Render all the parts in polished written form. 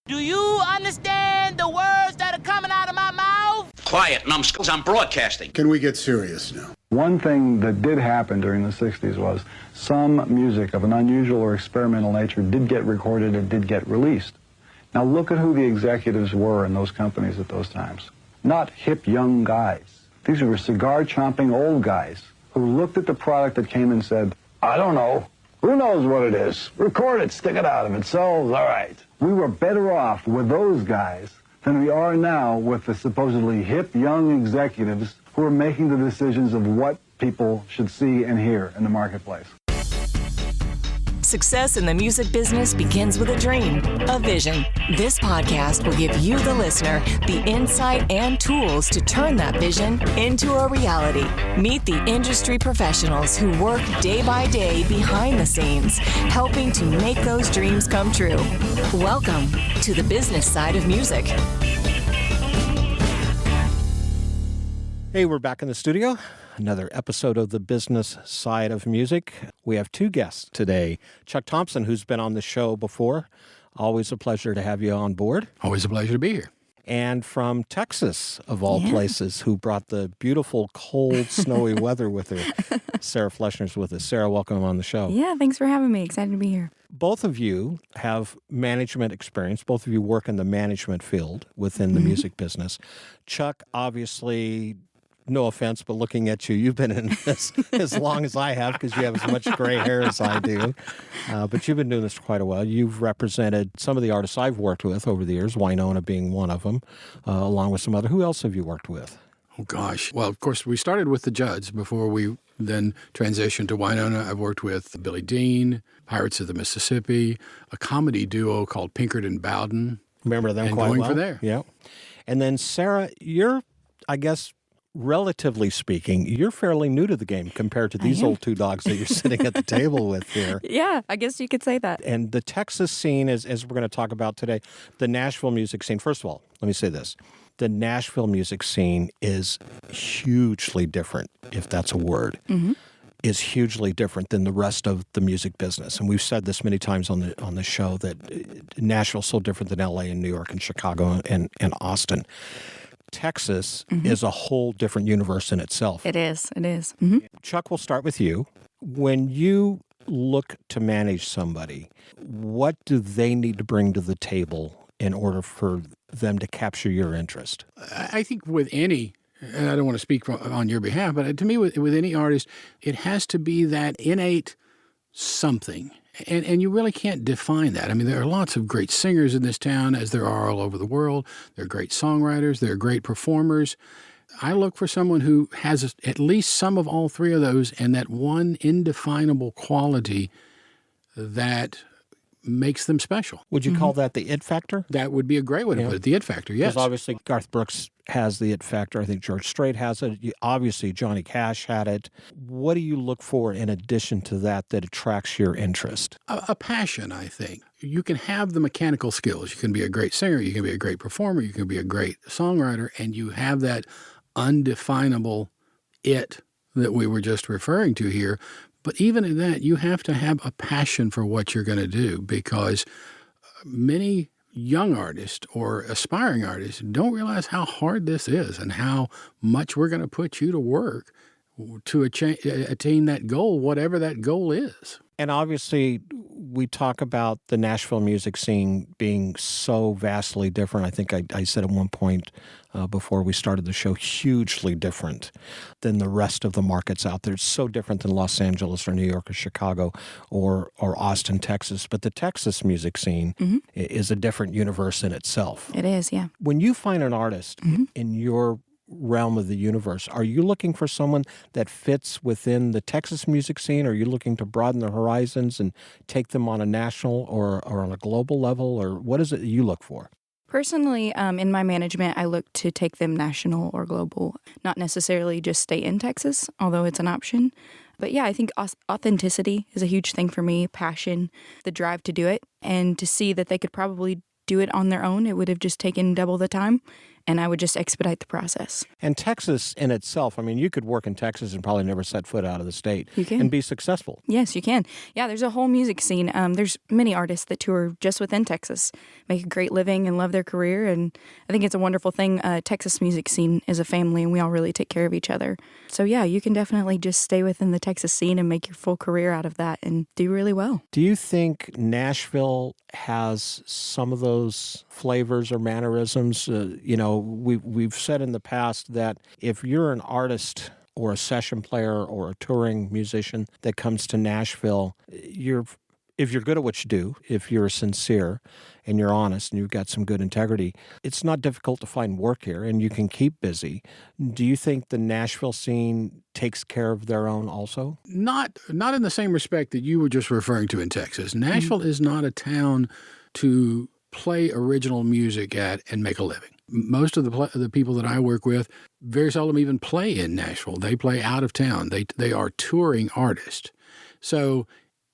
Do you understand the words that are coming out of my mouth? Quiet, numbskulls, I'm broadcasting. Can we get serious now? One thing that did happen during the 60s was some music of an unusual or experimental nature did get recorded and did get released. Now look at who the executives were in those companies at those times. Not hip young guys. These were cigar-chomping old guys who looked at the product that came and said, I don't know. Who knows what it is? Record it, stick it out. If it sells, all right. We were better off with those guys than we are now with the supposedly hip young executives who are making the decisions of what people should see and hear in the marketplace. Success in the music business begins with a dream, a vision. This podcast will give you, the listener, the insight and tools to turn that vision into a reality. Meet the industry professionals who work day by day behind the scenes, helping to make those dreams come true. Welcome to the business side of music. Hey, we're back in the studio. Another episode of the business side of music. We have two guests today. Chuck Thompson, who's been on the show before. Always a pleasure to have you on board. Always a pleasure to be here. And from Texas, of all places, who brought the beautiful, cold, snowy weather with her. Sarah Fleshner's with us. Sarah, welcome on the show. Yeah, thanks for having me. Excited to be here. Both of you have management experience. Both of you work in the management field within the music business. Chuck, obviously, no offense, but looking at you, you've been in this as long as I have because you have as much gray hair as I do. But you've been doing this for quite a while. You've represented some of the artists I've worked with over the years, Wynonna being one of them, along with some other. Who else have you worked with? Oh, gosh. Well, of course, we started with the Judds before we then transitioned to Wynonna. I've worked with Billy Dean, Pirates of the Mississippi, a comedy duo called Pinkerton Bowden. Remember them and quite going well? for there. Yeah. And then, Sarah, you're, I guess, relatively speaking, you're fairly new to the game compared to these old two dogs that you're sitting at the table with here. Yeah, I guess you could say that. And the Texas scene, as we're going to talk about today, the Nashville music scene. First of all, let me say this. The Nashville music scene is hugely different, if that's a word, is hugely different than the rest of the music business. And we've said this many times on the show that Nashville's so different than L.A. and New York and Chicago and Austin. Texas is a whole different universe in itself. It is. Chuck, we'll start with you. When you look to manage somebody, what do they need to bring to the table in order for them to capture your interest? I think with any, and I don't want to speak on your behalf, but to me, with any artist, it has to be that innate something. And you really can't define that. I mean, there are lots of great singers in this town, as there are all over the world. There are great songwriters. There are great performers. I look for someone who has at least some of all three of those and that one indefinable quality that makes them special. Would you call that the it factor? That would be a great way to put it, the it factor, yes. Because obviously Garth Brooks has the it factor. I think George Strait has it. Obviously Johnny Cash had it. What do you look for in addition to that attracts your interest? A passion, I think. You can have the mechanical skills. You can be a great singer. You can be a great performer. You can be a great songwriter. And you have that undefinable it that we were just referring to here. But even in that, you have to have a passion for what you're going to do because many young artists or aspiring artists don't realize how hard this is and how much we're going to put you to work to attain that goal, whatever that goal is. And obviously, we talk about the Nashville music scene being so vastly different. I think I said at one point before we started the show, hugely different than the rest of the markets out there. It's so different than Los Angeles or New York or Chicago or Austin, Texas. But the Texas music scene is a different universe in itself. It is, yeah. When you find an artist in your realm of the universe, are you looking for someone that fits within the Texas music scene? Are you looking to broaden their horizons and take them on a national or on a global level? Or what is it that you look for? Personally, in my management, I look to take them national or global, not necessarily just stay in Texas, although it's an option. But yeah, I think authenticity is a huge thing for me, passion, the drive to do it, and to see that they could probably do it on their own. It would have just taken double the time. and I would just expedite the process. And Texas in itself, I mean, you could work in Texas and probably never set foot out of the state You can. and be successful. Yes, you can. Yeah, there's a whole music scene. There's many artists that tour just within Texas, make a great living and love their career. And I think it's a wonderful thing. Texas music scene is a family, and we all really take care of each other. So yeah, you can definitely just stay within the Texas scene and make your full career out of that and do really well. Do you think Nashville has some of those flavors or mannerisms? We've said in the past that if you're an artist or a session player or a touring musician that comes to Nashville, if you're good at what you do, if you're sincere and you're honest and you've got some good integrity, it's not difficult to find work here and you can keep busy. Do you think the Nashville scene takes care of their own also? Not in the same respect that you were just referring to in Texas. Nashville is not a town to play original music at and make a living. Most of the people that I work with very seldom even play in Nashville. They play out of town. They are touring artists. So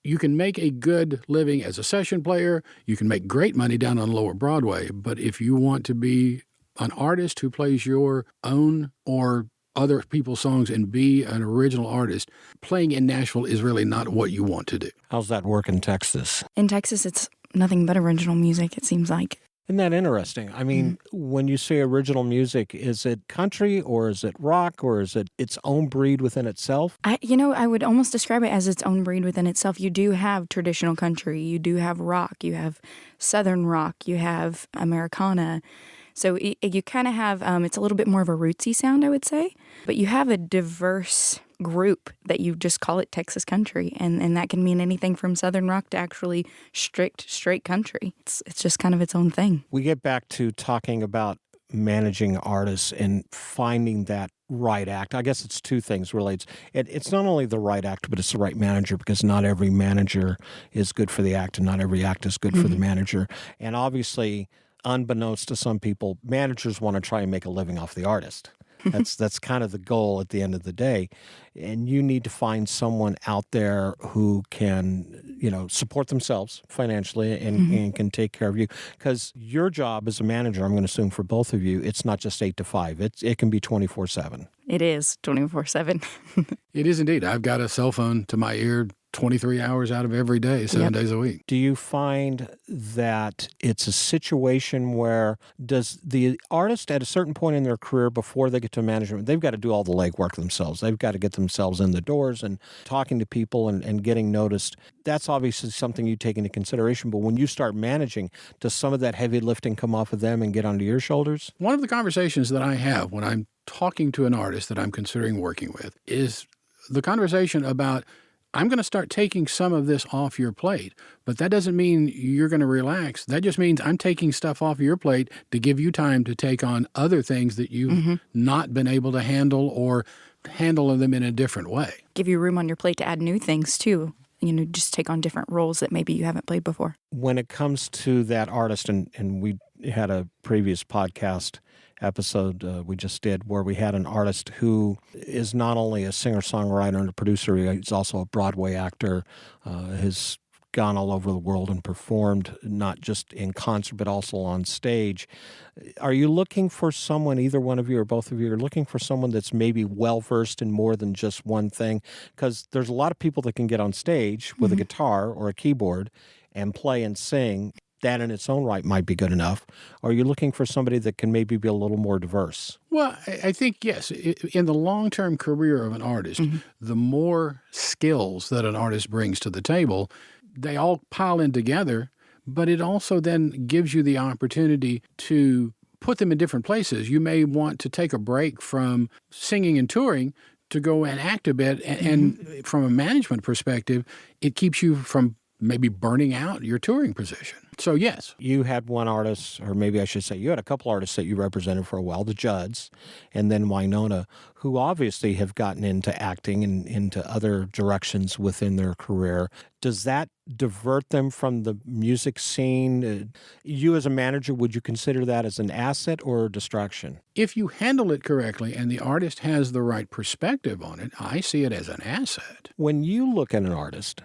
you can make a good living as a session player. You can make great money down on Lower Broadway. But if you want to be an artist who plays your own or other people's songs and be an original artist, playing in Nashville is really not what you want to do. How's that work in Texas? In Texas, it's nothing but original music, it seems like. Isn't that interesting? I mean, when you say original music, is it country or is it rock or is it its own breed within itself? I would almost describe it as its own breed within itself. You do have traditional country, you do have rock, you have southern rock, you have Americana. So you kind of have, it's a little bit more of a rootsy sound, I would say. But you have a diverse group that you just call it Texas country. And that can mean anything from southern rock to actually straight country. It's just kind of its own thing. We get back to talking about managing artists and finding that right act. I guess it's two things really. It's not only the right act, but it's the right manager, because not every manager is good for the act and not every act is good for the manager. And obviously, unbeknownst to some people, managers want to try and make a living off the artist. That's kind of the goal at the end of the day. And you need to find someone out there who can, support themselves financially and can take care of you. Because your job as a manager, I'm going to assume for both of you, it's not just 8 to 5. It can be 24/7. It is 24/7. It is indeed. I've got a cell phone to my ear 23 hours out of every day, 7 days a week. Do you find that it's a situation where does the artist at a certain point in their career before they get to management, they've got to do all the legwork themselves. They've got to get themselves in the doors and talking to people and getting noticed. That's obviously something you take into consideration. But when you start managing, does some of that heavy lifting come off of them and get onto your shoulders? One of the conversations that I have when I'm talking to an artist that I'm considering working with is the conversation about, I'm going to start taking some of this off your plate, but that doesn't mean you're going to relax. That just means I'm taking stuff off your plate to give you time to take on other things that you've not been able to handle or handle them in a different way. Give you room on your plate to add new things too. Just take on different roles that maybe you haven't played before. When it comes to that artist, and we had a previous podcast episode we just did where we had an artist who is not only a singer-songwriter and a producer, he's also a Broadway actor, has gone all over the world and performed not just in concert but also on stage. Are you looking for someone, either one of you or both of you, are looking for someone that's maybe well-versed in more than just one thing? Because there's a lot of people that can get on stage with a guitar or a keyboard and play and sing. That in its own right might be good enough. Or are you looking for somebody that can maybe be a little more diverse? Well, I think, yes. In the long-term career of an artist, the more skills that an artist brings to the table, they all pile in together, but it also then gives you the opportunity to put them in different places. You may want to take a break from singing and touring to go and act a bit, and from a management perspective, it keeps you from maybe burning out your touring position. So, yes. You had one artist, or maybe I should say you had a couple artists that you represented for a while, the Judds, and then Wynonna, who obviously have gotten into acting and into other directions within their career. Does that divert them from the music scene? You as a manager, would you consider that as an asset or a distraction? If you handle it correctly and the artist has the right perspective on it, I see it as an asset. When you look at an artist,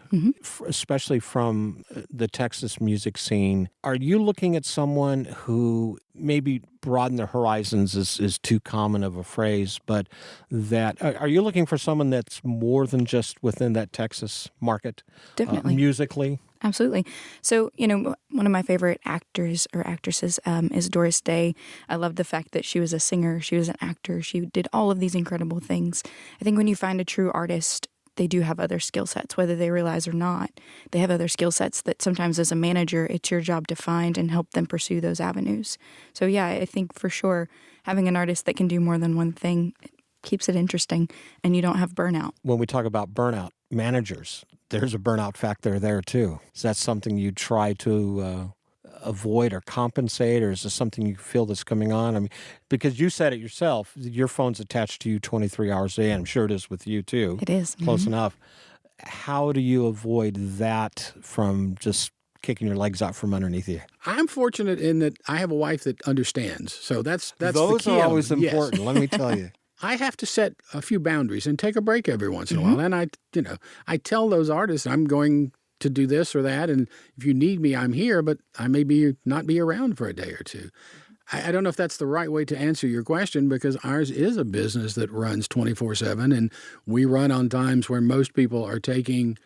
especially from the Texas music scene, are you looking at someone who maybe broaden their horizons is too common of a phrase, but that are you looking for someone that's more than just within that Texas market? Definitely. Musically? Absolutely. So, one of my favorite actors or actresses is Doris Day. I love the fact that she was a singer, she was an actor, she did all of these incredible things. I think when you find a true artist, they do have other skill sets, whether they realize or not. They have other skill sets that sometimes as a manager, it's your job to find and help them pursue those avenues. So yeah, I think for sure having an artist that can do more than one thing keeps it interesting and you don't have burnout. When we talk about burnout, managers, there's a burnout factor there too. Is that something you try to avoid or compensate, or is this something you feel that's coming on? I mean, because you said it yourself, your phone's attached to you 23 hours a day. I'm sure it is with you too. It is. Close enough. How do you avoid that from just kicking your legs out from underneath you? I'm fortunate in that I have a wife that understands. So that's Those the key are always element. important, Yes. let me tell you. I have to set a few boundaries and take a break every once in a while. And I tell those artists I'm going to do this or that, and if you need me, I'm here, but I may not be around for a day or two. I don't know if that's the right way to answer your question, because ours is a business that runs 24/7, and we run on times where most people are taking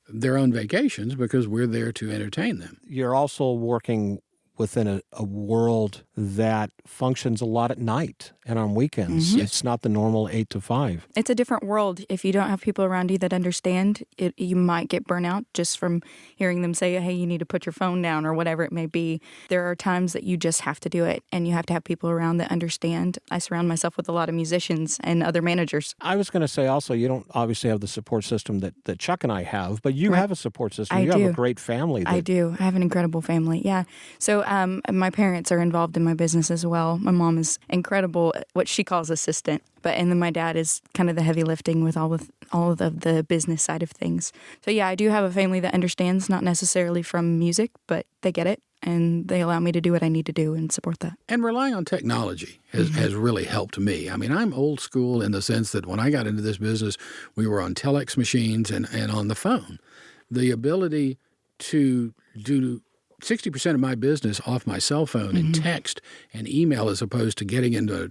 their own vacations because we're there to entertain them. You're also working within a world that functions a lot at night and on weekends. Mm-hmm. It's not the normal 8 to 5. It's a different world. If you don't have people around you that understand, you might get burnout just from hearing them say, hey, you need to put your phone down or whatever it may be. There are times that you just have to do it, and you have to have people around that understand. I surround myself with a lot of musicians and other managers. I was going to say also, you don't obviously have the support system that Chuck and I have, but you Right. have a support system. I You do. have a great family. I do. I have an incredible family. Yeah. So my parents are involved in my business as well. My mom is incredible, what she calls assistant, and then my dad is kind of the heavy lifting with all of the business side of things. So yeah, I do have a family that understands, not necessarily from music, but they get it and they allow me to do what I need to do and support that. And relying on technology has really helped me. I mean, I'm old school in the sense that when I got into this business, we were on telex machines and on the phone. The ability to do 60% of my business off my cell phone and text and email, as opposed to getting into a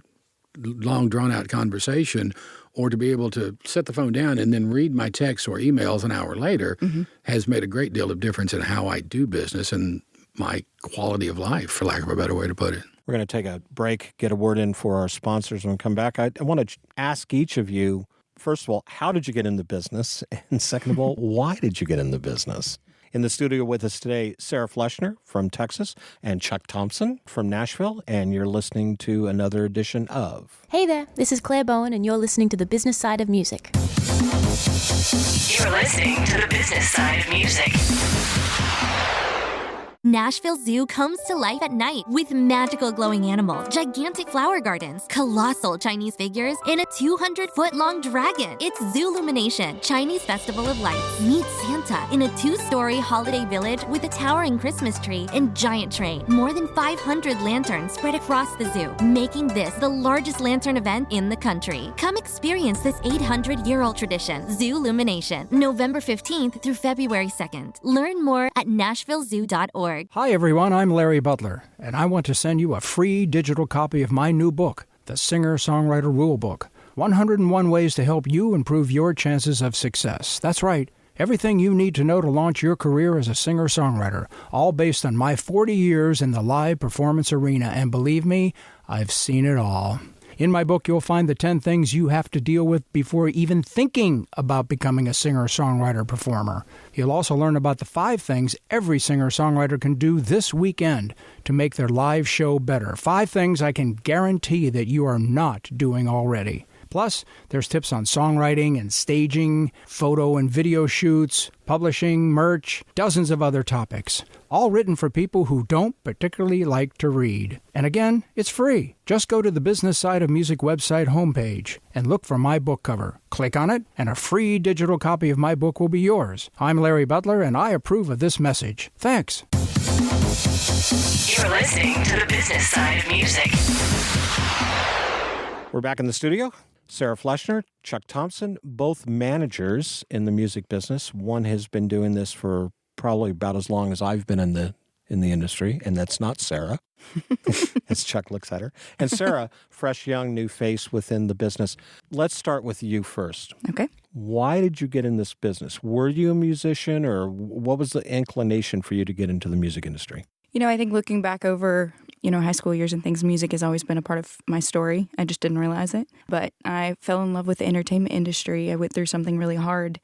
long, drawn-out conversation, or to be able to set the phone down and then read my texts or emails an hour later, has made a great deal of difference in how I do business and my quality of life, for lack of a better way to put it. We're going to take a break, get a word in for our sponsors. When we come back, I want to ask each of you, first of all, how did you get in the business? And second of all, why did you get in the business? In the studio with us today, Sarah Fleshner from Texas and Chuck Thompson from Nashville, and you're listening to another edition of... Hey there, this is Claire Bowen, and you're listening to The Business Side of Music. You're listening to the business side of music. Nashville Zoo comes to life at night with magical glowing animals, gigantic flower gardens, colossal Chinese figures, and a 200-foot-long dragon. It's Zoolumination, Chinese Festival of Lights. Meet Santa in a 2-story holiday village with a towering Christmas tree and giant train. More than 500 lanterns spread across the zoo, making this the largest lantern event in the country. Come experience this 800-year-old tradition, Zoolumination, November 15th through February 2nd. Learn more at nashvillezoo.org. Hi everyone, I'm Larry Butler, and I want to send you a free digital copy of my new book, The Singer-Songwriter Rulebook, 101 Ways to Help You Improve Your Chances of Success. That's right, everything you need to know to launch your career as a singer-songwriter, all based on my 40 years in the live performance arena, and believe me, I've seen it all. In my book, you'll find the 10 things you have to deal with before even thinking about becoming a singer-songwriter performer. You'll also learn about the 5 things every singer-songwriter can do this weekend to make their live show better. 5 things I can guarantee that you are not doing already. Plus, there's tips on songwriting and staging, photo and video shoots, publishing, merch, dozens of other topics. All written for people who don't particularly like to read. And again, it's free. Just go to the Business Side of Music website homepage and look for my book cover. Click on it, and a free digital copy of my book will be yours. I'm Larry Butler, and I approve of this message. Thanks. You're listening to the business side of music. We're back in the studio. Sarah Fleshner, Chuck Thompson, both managers in the music business. One has been doing this for probably about as long as I've been in the in the industry, and that's not Sarah, as Chuck looks at her. And Sarah, fresh, young, new face within the business. Let's start with you first. Okay. Why did you get in this business? Were you a musician, or what was the inclination for you to get into the music industry? I think looking back over, high school years and things, music has always been a part of my story. I just didn't realize it. But I fell in love with the entertainment industry. I went through something really hard.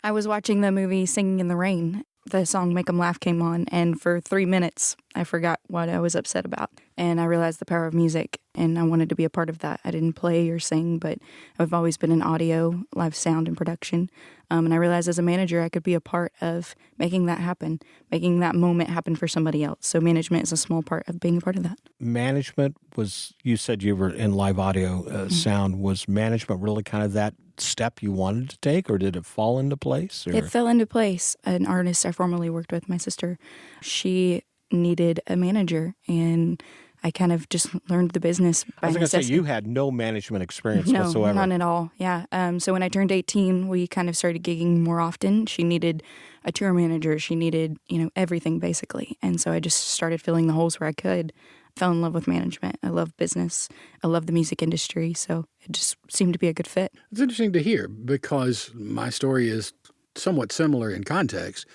I was watching the movie Singing in the Rain. The song Make 'Em Laugh came on, and for 3 minutes, I forgot what I was upset about. And I realized the power of music, and I wanted to be a part of that. I didn't play or sing, but I've always been in audio, live sound, and production. And I realized as a manager, I could be a part of making that happen, making that moment happen for somebody else. So management is a small part of being a part of that. Management was, you said you were in live audio sound. Was management really kind of that step you wanted to take, or did it fall into place? Or? It fell into place. An artist I formerly worked with, my sister, she needed a manager, and I kind of just learned the business by necessity. I was going to say, you had no management experience whatsoever. No, none at all. Yeah. So when I turned 18, we kind of started gigging more often. She needed a tour manager. She needed, everything basically. And so I just started filling the holes where I could. Fell in love with management. I love business. I love the music industry. So it just seemed to be a good fit. It's interesting to hear because my story is somewhat similar in context.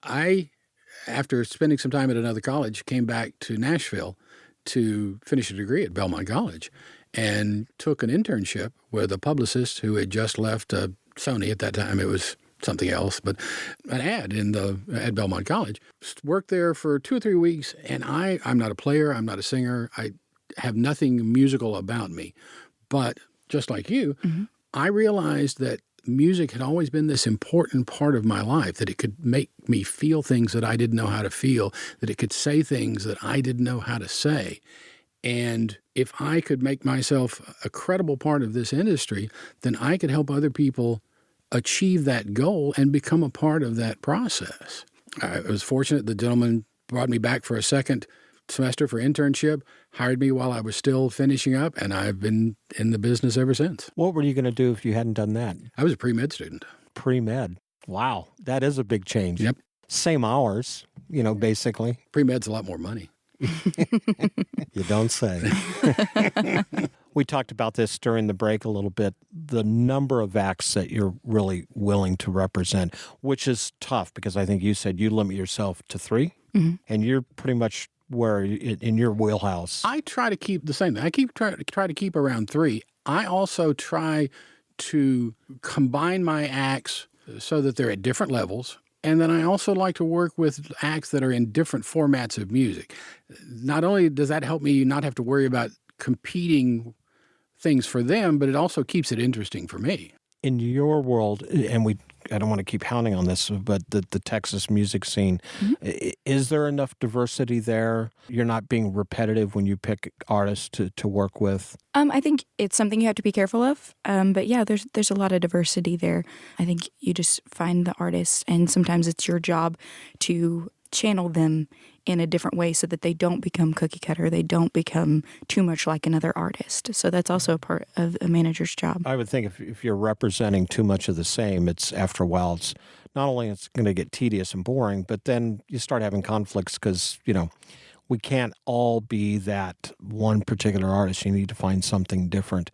I, after spending some time at another college, came back to Nashville to finish a degree at Belmont College and took an internship with a publicist who had just left Sony. At that time, it was something else, but an ad at Belmont College. Worked there for 2 or 3 weeks, and I'm not a player, I'm not a singer, I have nothing musical about me. But just like you, I realized that music had always been this important part of my life, that it could make me feel things that I didn't know how to feel, that it could say things that I didn't know how to say. And if I could make myself a credible part of this industry, then I could help other people achieve that goal and become a part of that process. I was fortunate the gentleman brought me back for a second semester for internship, hired me while I was still finishing up, and I've been in the business ever since. What were you going to do if you hadn't done that? I was a pre-med student. Pre-med. Wow. That is a big change. Yep. Same hours, basically. Pre-med's a lot more money. You don't say. We talked about this during the break a little bit, the number of acts that you're really willing to represent, which is tough because I think you said you limit yourself to 3, and you're pretty much where in your wheelhouse. I try to keep the same thing. I try to keep around 3. I also try to combine my acts so that they're at different levels. And then I also like to work with acts that are in different formats of music. Not only does that help me not have to worry about competing things for them, but it also keeps it interesting for me. In your world, and I don't want to keep hounding on this, but the Texas music scene, is there enough diversity there? You're not being repetitive when you pick artists to work with? I think it's something you have to be careful of. But yeah, there's a lot of diversity there. I think you just find the artists, and sometimes it's your job to channel them in a different way so that they don't become cookie cutter. They don't become too much like another artist. So that's also a part of a manager's job. I would think if you're representing too much of the same, it's after a while, it's not only it's going to get tedious and boring, but then you start having conflicts because, we can't all be that one particular artist. You need to find something different.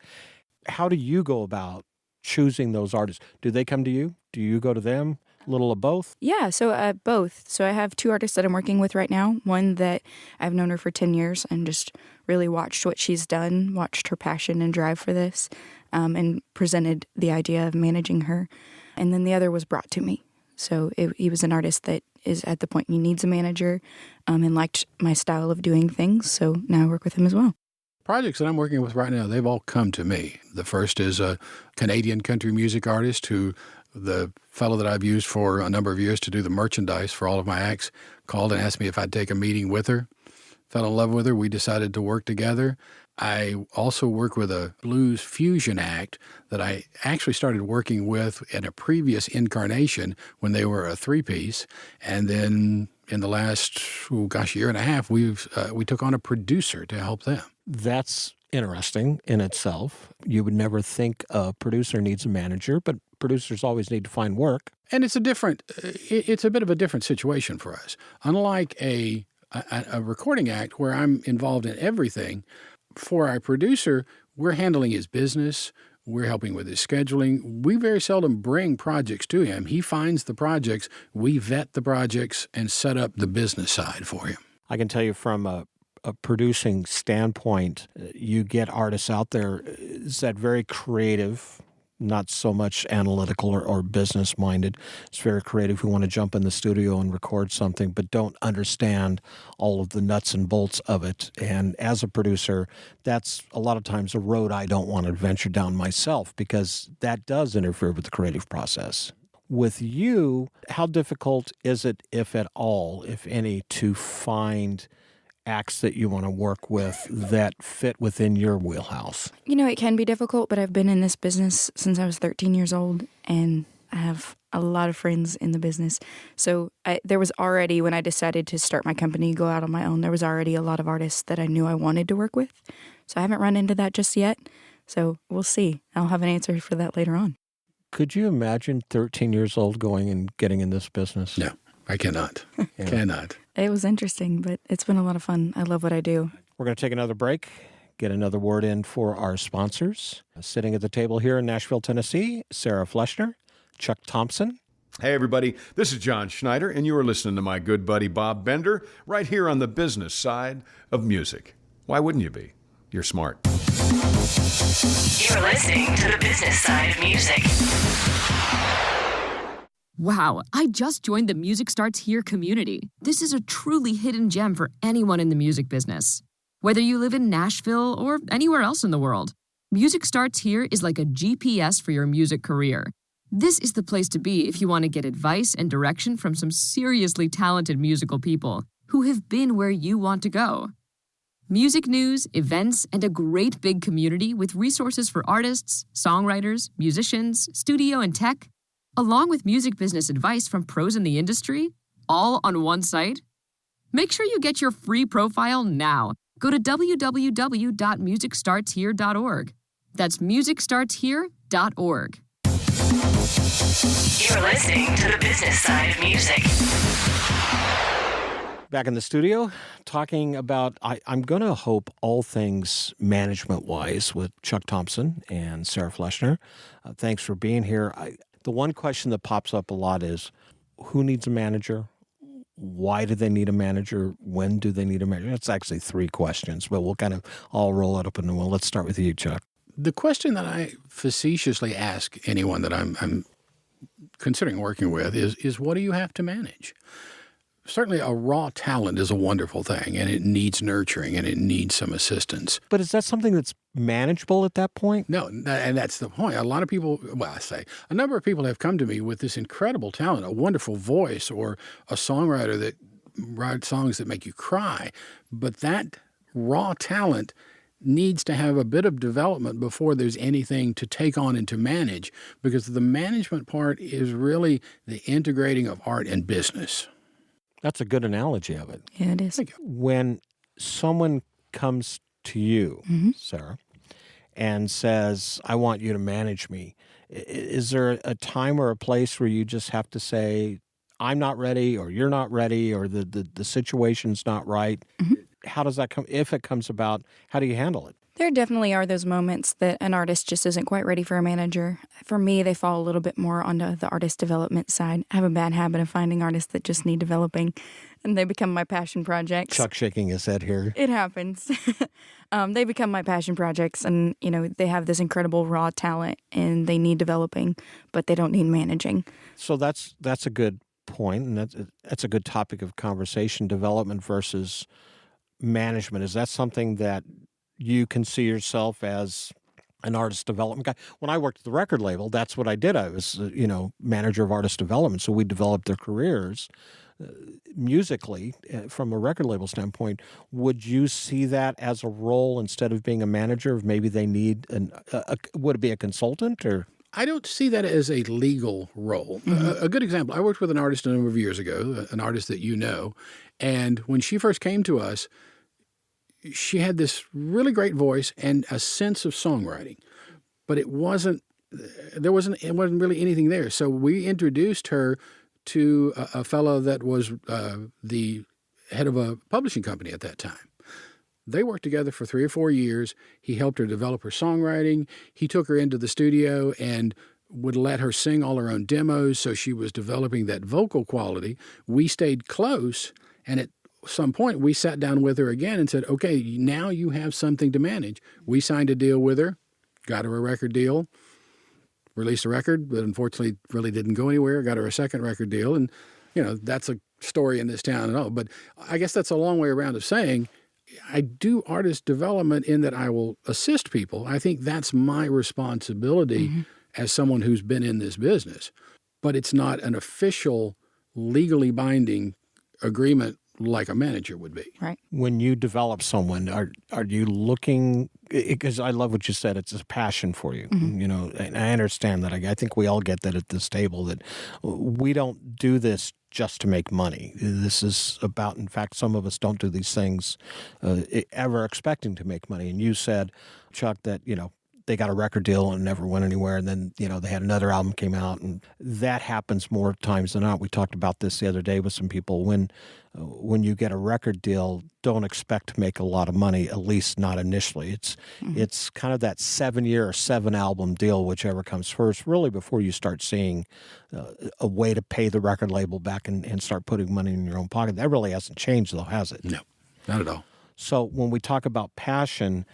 How do you go about choosing those artists? Do they come to you? Do you go to them? A little of both? Yeah, so both. So I have 2 artists that I'm working with right now. One that I've known her for 10 years and just really watched what she's done, watched her passion and drive for this, and presented the idea of managing her. And then the other was brought to me. So he was an artist that is at the point he needs a manager and liked my style of doing things. So now I work with him as well. Projects that I'm working with right now, they've all come to me. The first is a Canadian country music artist who the fellow that I've used for a number of years to do the merchandise for all of my acts called and asked me if I'd take a meeting with her. Fell in love with her. We decided to work together. I also work with a blues fusion act that I actually started working with in a previous incarnation when they were a 3-piece. And then in the last, year and a half, we took on a producer to help them. That's interesting in itself. You would never think a producer needs a manager, but producers always need to find work. And it's a bit of a different situation for us. Unlike a a recording act where I'm involved in everything. For our producer, we're handling his business. We're helping with his scheduling. We very seldom bring projects to him. He finds the projects, we vet the projects, and set up the business side for him. I can tell you from a producing standpoint, you get artists out there that very creative, not so much analytical or business-minded. It's very creative who want to jump in the studio and record something but don't understand all of the nuts and bolts of it. And as a producer, that's a lot of times a road I don't want to venture down myself because that does interfere with the creative process. With you, how difficult is it, if at all, if any, to find acts that you want to work with that fit within your wheelhouse? You know, it can be difficult, but I've been in this business since I was 13 years old, and I have a lot of friends in the business. So there was already, when I decided to start my company, go out on my own, there was already a lot of artists that I knew I wanted to work with. So I haven't run into that just yet. So we'll see. I'll have an answer for that later on. Could you imagine 13 years old going and getting in this business? No, I cannot. Cannot. It was interesting, but it's been a lot of fun. I love what I do. We're going to take another break, get another word in for our sponsors. Sitting at the table here in Nashville, Tennessee, Sarah Fleshner, Chuck Thompson. Hey, everybody. This is John Schneider, and you are listening to my good buddy Bob Bender right here on the business side of music. Why wouldn't you be? You're smart. You're listening to the business side of music. Wow, I just joined the Music Starts Here community. This is a truly hidden gem for anyone in the music business. Whether you live in Nashville or anywhere else in the world, Music Starts Here is like a GPS for your music career. This is the place to be if you want to get advice and direction from some seriously talented musical people who have been where you want to go. Music news, events, and a great big community with resources for artists, songwriters, musicians, studio and tech, along with music business advice from pros in the industry, all on one site? Make sure you get your free profile now. Go to www.musicstartshere.org. That's musicstartshere.org. You're listening to the business side of music. Back in the studio, talking about, I'm going to hope all things management-wise with Chuck Thompson and Sarah Fleshner. Thanks for being here. The one question that pops up a lot is, who needs a manager? Why do they need a manager? When do they need a manager? It's actually three questions, but we'll kind of all roll it up into one. Let's start with you, Chuck. The question that I facetiously ask anyone that I'm considering working with is what do you have to manage? Certainly a raw talent is a wonderful thing, and it needs nurturing, and it needs some assistance. But is that something that's manageable at that point? No, and that's the point. A lot of people, a number of people have come to me with this incredible talent, a wonderful voice, or a songwriter that writes songs that make you cry. But that raw talent needs to have a bit of development before there's anything to take on and to manage, because the management part is really the integrating of art and business. That's a good analogy of it. Yeah, it is. When someone comes to you, Sarah, and says, I want you to manage me, is there a time or a place where you just have to say, I'm not ready, or you're not ready, or the situation's not right? How does that come? If it comes about, how do you handle it? There definitely are those moments that an artist just isn't quite ready for a manager. For me, they fall a little bit more onto the artist development side. I have a bad habit of finding artists that just need developing, and they become my passion projects. Chuck shaking his head here. It happens. They become my passion projects, and, you know, they have this incredible raw talent, and they need developing, but they don't need managing. So that's a good point, and that's a good topic of conversation, development versus management. Is that something that you can see yourself as an artist development guy? When I worked at the record label, that's what I did. I was, manager of artist development. So we developed their careers musically from a record label standpoint. Would you see that as a role instead of being a manager? Of maybe they need would it be a consultant or? I don't see that as a legal role. A good example, I worked with an artist a number of years ago, an artist that you know, and when she first came to us, she had this really great voice and a sense of songwriting, but it wasn't really anything there. So we introduced her to a fellow that was the head of a publishing company at that time. They worked together for 3 or 4 years. He helped her develop her songwriting. He took her into the studio and would let her sing all her own demos, so she was developing that vocal quality. We stayed close, and at some point we sat down with her again and said, okay, now you have something to manage. We signed a deal with her, got her a record deal, released a record, but unfortunately really didn't go anywhere, got her a second record deal, and that's a story in this town and all. But I guess that's a long way around of saying I do artist development in that I will assist people. I think that's my responsibility as someone who's been in this business. But it's not an official, legally binding agreement like a manager would be. Right. When you develop someone, are you looking, because I love what you said, it's a passion for you, and I understand that. I think we all get that at this table, that we don't do this just to make money. This is about, in fact, some of us don't do these things ever expecting to make money. And you said, Chuck, that, they got a record deal and never went anywhere. And then, they had another album came out, and that happens more times than not. We talked about this the other day with some people. When you get a record deal, don't expect to make a lot of money, at least not initially. It's kind of that 7-year or 7-album deal, whichever comes first, really before you start seeing a way to pay the record label back and start putting money in your own pocket. That really hasn't changed, though, has it? No, not at all. So when we talk about passion,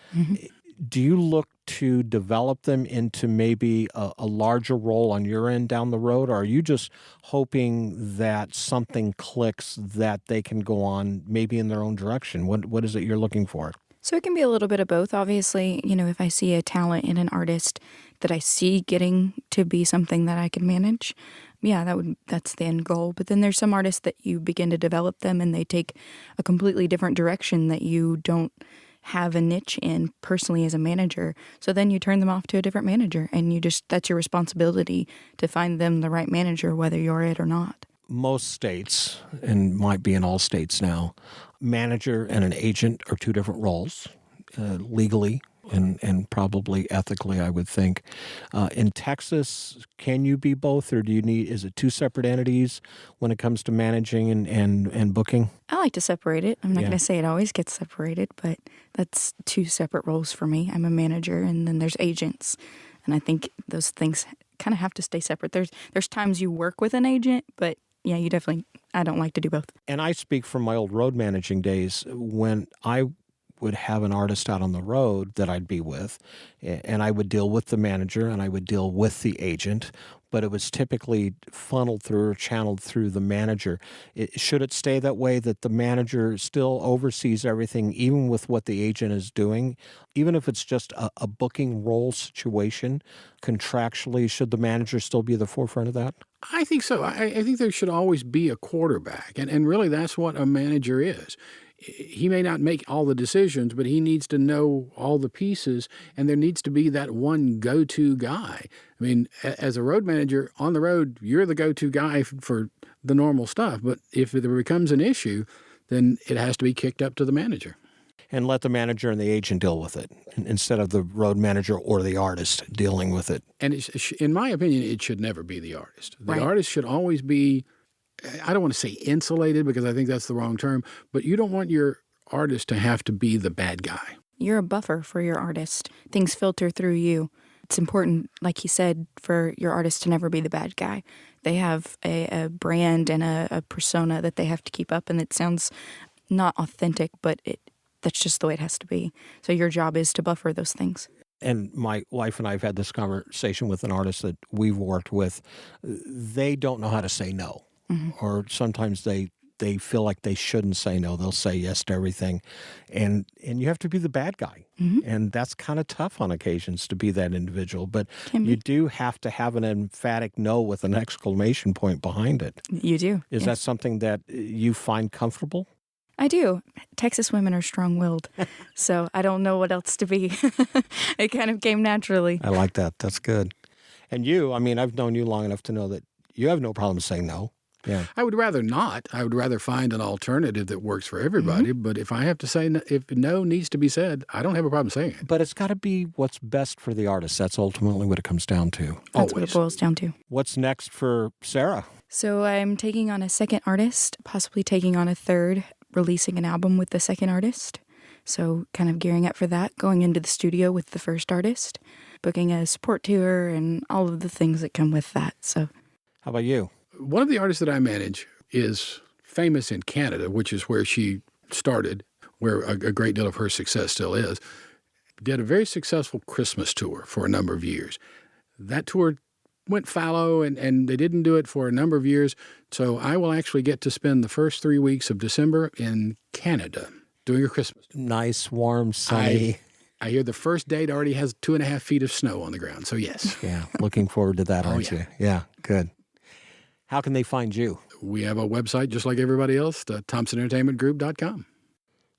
do you look to develop them into maybe a larger role on your end down the road, or are you just hoping that something clicks that they can go on maybe in their own direction? What is it you're looking for? So it can be a little bit of both. Obviously, if I see a talent in an artist that I see getting to be something that I can manage, that's the end goal. But then there's some artists that you begin to develop them and they take a completely different direction that you don't have a niche in personally as a manager. So then you turn them off to a different manager, and that's your responsibility to find them the right manager, whether you're it or not. Most states, and might be in all states now, manager and an agent are two different roles, legally and probably ethically, I would think. In Texas, can you be both, or is it two separate entities when it comes to managing and booking? I like to separate it. I'm not going to say it always gets separated, but that's two separate roles for me. I'm a manager, and then there's agents. And I think those things kind of have to stay separate. There's times you work with an agent, but you definitely, I don't like to do both. And I speak from my old road managing days when I would have an artist out on the road that I'd be with, and I would deal with the manager and I would deal with the agent, but it was typically funneled through or channeled through the manager. Should it stay that way, that the manager still oversees everything, even with what the agent is doing? Even if it's just a booking role situation, contractually, should the manager still be at the forefront of that? I think so. I think there should always be a quarterback, and really that's what a manager is. He may not make all the decisions, but he needs to know all the pieces, and there needs to be that one go-to guy. I mean, as a road manager, on the road, you're the go-to guy for the normal stuff, but if there becomes an issue, then it has to be kicked up to the manager. And let the manager and the agent deal with it, instead of the road manager or the artist dealing with it. And in my opinion, it should never be the artist. The artist should always be, I don't want to say insulated because I think that's the wrong term, but you don't want your artist to have to be the bad guy. You're a buffer for your artist. Things filter through you. It's important, like he said, for your artist to never be the bad guy. They have a brand and a persona that they have to keep up, and it sounds not authentic, but that's just the way it has to be. So your job is to buffer those things. And my wife and I have had this conversation with an artist that we've worked with. They don't know how to say no. Or sometimes they feel like they shouldn't say no. They'll say yes to everything. And you have to be the bad guy. And that's kind of tough on occasions to be that individual. But you do have to have an emphatic no with an exclamation point behind it. You do. Is that something that you find comfortable? I do. Texas women are strong-willed, so I don't know what else to be. It kind of came naturally. I like that. That's good. And you, I've known you long enough to know that you have no problem saying no. Yeah. I would rather not. I would rather find an alternative that works for everybody. But if I have to say, if no needs to be said, I don't have a problem saying it. But it's got to be what's best for the artist. That's ultimately what it comes down to. That's what it boils down to. What's next for Sarah? So I'm taking on a second artist, possibly taking on a third. releasing an album with the second artist. So kind of gearing up for that, going into the studio with the first artist, booking a support tour and all of the things that come with that. So, how about you? One of the artists that I manage is famous in Canada, which is where she started, where a great deal of her success still is. Did a very successful Christmas tour for a number of years. That tour went fallow, and they didn't do it for a number of years. So I will actually get to spend the first 3 weeks of December in Canada doing a Christmas tour. Nice, warm, sunny. I hear the first date already has 2.5 feet of snow on the ground. So yes. Yeah, looking forward to that, aren't you? Yeah, good. How can they find you? We have a website just like everybody else, ThompsonEntertainmentGroup.com.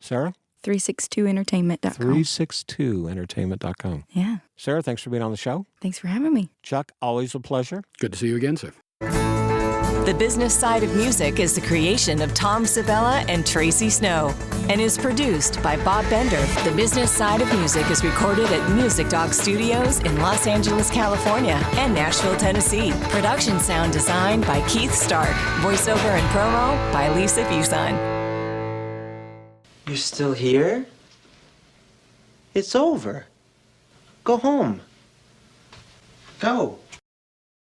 Sarah? 362entertainment.com. 362entertainment.com. Yeah. Sarah, thanks for being on the show. Thanks for having me. Chuck, always a pleasure. Good to see you again, sir. The Business Side of Music is the creation of Tom Sabella and Tracy Snow and is produced by Bob Bender. The Business Side of Music is recorded at Music Dog Studios in Los Angeles, California and Nashville, Tennessee. Production sound design by Keith Stark. Voiceover and promo by Lisa Fuson. You're still here? It's over. Go home. Go.